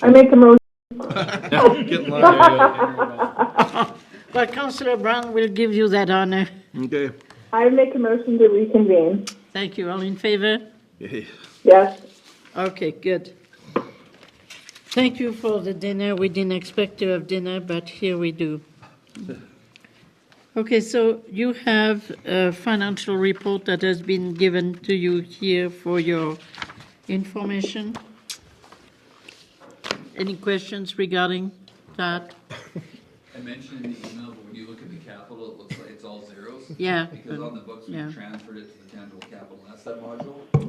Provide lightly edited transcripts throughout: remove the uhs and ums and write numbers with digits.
I make a motion. Get in line. Well, Councillor Brown will give you that honor. Okay. I make a motion to reconvene. Thank you. All in favor? Yes. Okay, good. Thank you for the dinner. We didn't expect to have dinner, but here we do. Okay, so you have a financial report that has been given to you here for your information. Any questions regarding that? I mentioned in the email, but when you look at the capital, it looks like it's all zeros. Yeah. Because on the books, we Yeah. transferred it to the tangible capital asset module, so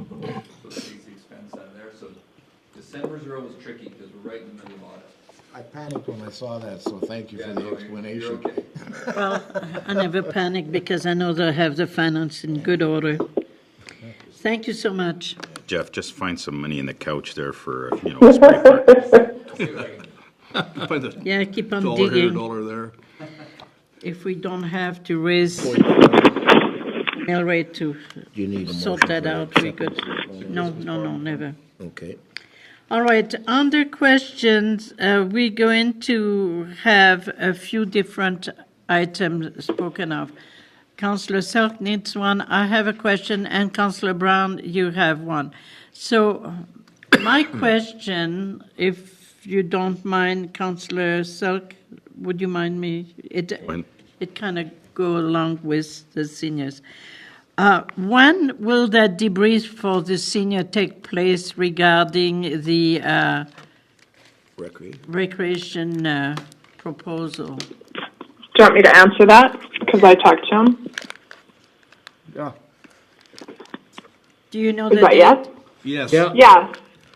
it takes the expense out of there. So December 0 was tricky because we're right in the middle of audit. I panicked when I saw that, so thank you for Yeah, the no, you're explanation. okay. Well, I never panic because I know they have the finance in good order. Thank you so much. Jeff, just find some money in the couch there for, a spray part. Find the Yeah, keep on dollar here, digging. dollar there. If we don't have to raise mill rate to You need a sort motion that for out, we acceptance could. of No, never. Okay. All right, under questions, we're going to have a few different items spoken of. Councillor Selk needs one, I have a question, and Councillor Brown, you have one. So my question, if you don't mind, Councillor Selk, would you mind me? Fine. It kind of go along with the seniors. When will that debrief for the senior take place regarding the recreation proposal? Do you want me to answer that? Because I talked to him. Yeah. Do you know Is the that date? yes? Yes. Yeah. Yeah.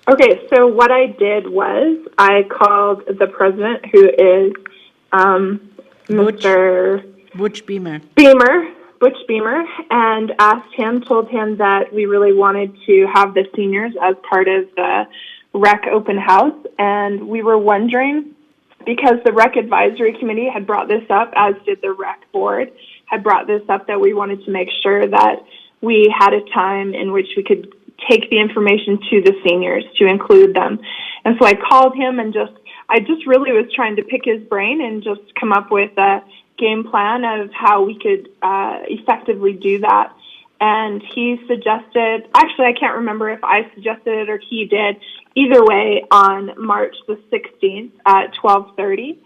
Okay, so what I did was I called the president, who is Mr. Butch Beamer. Butch Beamer, and told him that we really wanted to have the seniors as part of the rec open house, and we were wondering, because the rec advisory committee had brought this up, as did the rec board, had brought this up, that we wanted to make sure that we had a time in which we could take the information to the seniors to include them. And so I called him and I just really was trying to pick his brain and just come up with a game plan of how we could effectively do that. And he suggested, actually I can't remember if I suggested it or he did, either way, on March the 16th at 12:30.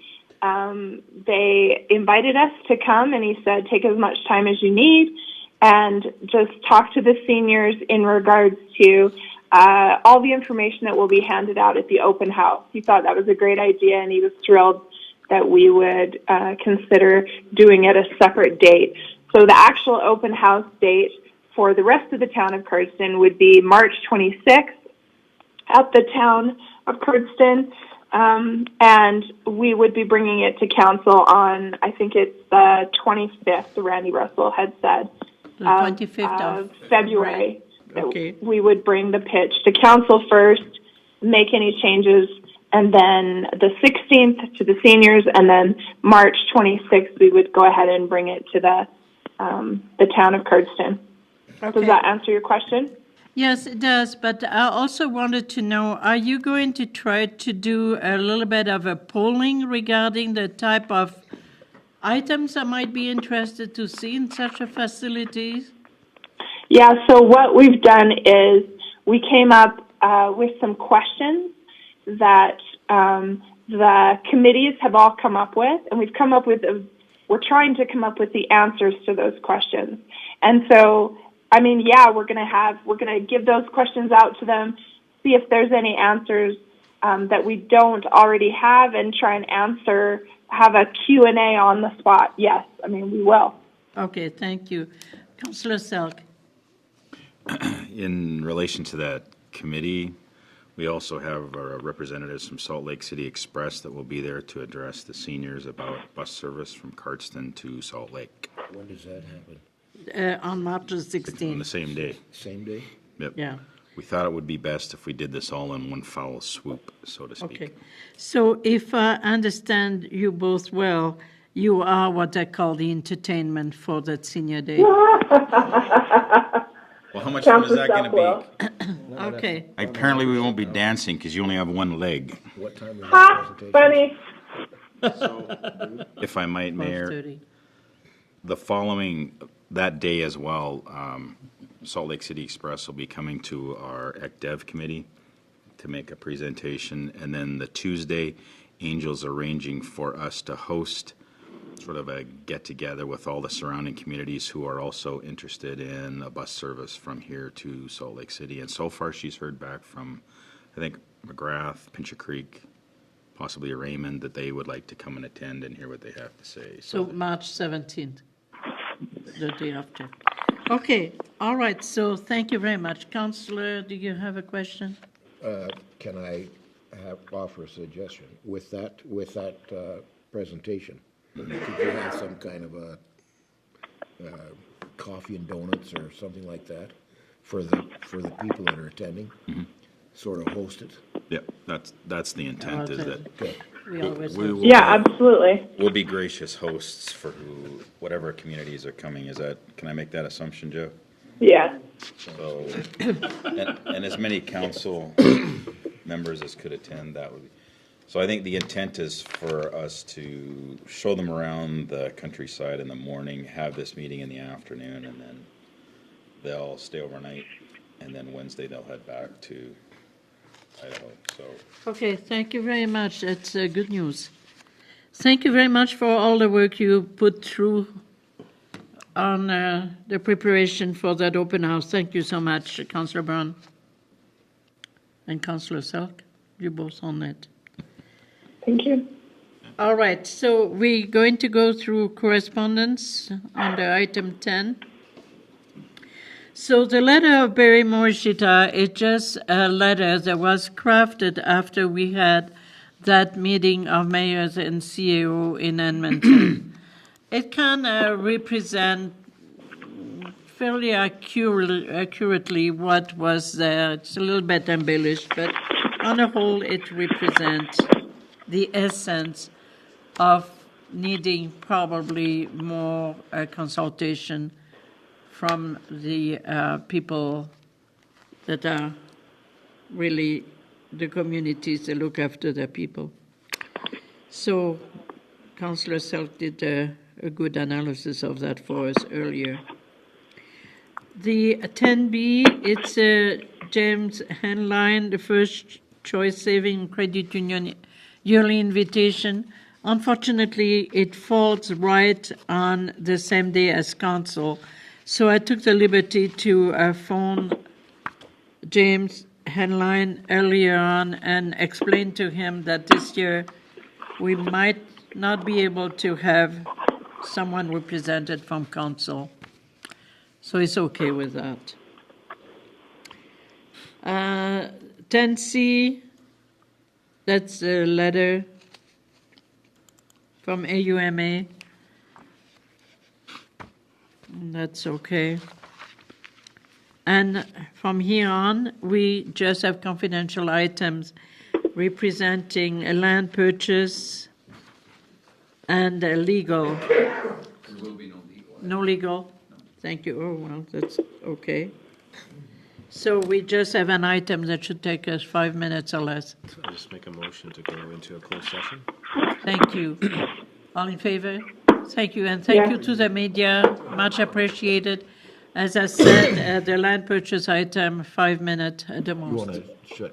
They invited us to come, and he said, take as much time as you need and just talk to the seniors in regards to all the information that will be handed out at the open house. He thought that was a great idea, and he was thrilled that we would consider doing it a separate date. So the actual open house date for the rest of the town of Cardston would be March 26th at the town of Cardston, and we would be bringing it to council on, I think it's the 25th, Randy Russell had said, The 25th of February. Okay. We would bring the pitch to council first, make any changes, and then the 16th to the seniors, and then March 26th we would go ahead and bring it to the town of Cardston. Okay. Does that answer your question? Yes, it does, but I also wanted to know, are you going to try to do a little bit of a polling regarding the type of items I might be interested to see in such a facility? Yeah, so what we've done is we came up with some questions that the committees have all come up with, and we're trying to come up with the answers to those questions. And so, I mean, yeah, we're going to give those questions out to them, see if there's any answers that we don't already have, and try and have a Q&A on the spot. Yes, I mean, we will. Okay, thank you. Councillor Selk. In relation to that committee, we also have our representatives from Salt Lake City Express that will be there to address the seniors about bus service from Cardston to Salt Lake When does that happen? On March the on 16th. the same day. Same day? Yep. Yeah. We thought it would be best if we did this all in one foul swoop, so to speak. Okay. So if I understand you both well, you are what I call the entertainment for that senior day. Well, how much fun is that going to be? Okay. Apparently, we won't be dancing because you only have one leg. What time is Ha! that Funny. If I might, Mayor, 12:30. the following, that day as well, Salt Lake City Express will be coming to our ECDev committee to make a presentation. And then the Tuesday, Angel's arranging for us to host sort of a get-together with all the surrounding communities who are also interested in a bus service from here to Salt Lake City. And so far, she's heard back from, I think, McGrath, Pincher Creek, possibly Raymond, that they would like to come and attend and hear what they have to say. So March 17th, the day after. Okay, all right, so thank you very much. Councillor, do you have a question? Can I offer a suggestion? With that presentation, could you have some kind of a coffee and donuts or something like that for the people that are attending? Sort of host it? Yeah, that's the intent, is that We always we have. will, Yeah, absolutely. we'll be gracious hosts for whatever communities are coming. Can I make that assumption, Joe? Yeah. So, and as many council members as could attend, that would be. So I think the intent is for us to show them around the countryside in the morning, have this meeting in the afternoon, and then they'll stay overnight, and then Wednesday they'll head back to Idaho. So Okay, thank you very much. That's good news. Thank you very much for all the work you put through on the preparation for that open house. Thank you so much, Councillor Brown and Councillor Selk. You both on it. Thank you. All right, so we're going to go through correspondence under item 10. So the letter of Barry Morishita is just a letter that was crafted after we had that meeting of mayors and CAO in Edmonton. It can represent fairly accurately what was there. It's a little bit embellished, but on the whole, it represents the essence of needing probably more consultation from the people that are really the communities that look after their people. So Councillor Selk did a good analysis of that for us earlier. The 10B, it's James Henline, the First Choice Saving Credit Union yearly invitation. Unfortunately, it falls right on the same day as council. So I took the liberty to phone James Henline earlier on and explain to him that this year we might not be able to have someone represented from council. So he's okay with that. 10C, that's a letter from AUMA. That's okay. And from here on, we just have confidential items representing a land purchase and a legal. There will be no legal. No legal? Thank you. Oh, well, that's okay. So we just have an item that should take us 5 minutes or less. I'll just make a motion to go into a closed session. Thank you. All in favor? Thank you. And thank you to the media. Much appreciated. As I said, the land purchase item, 5 minutes at the You most. want to shut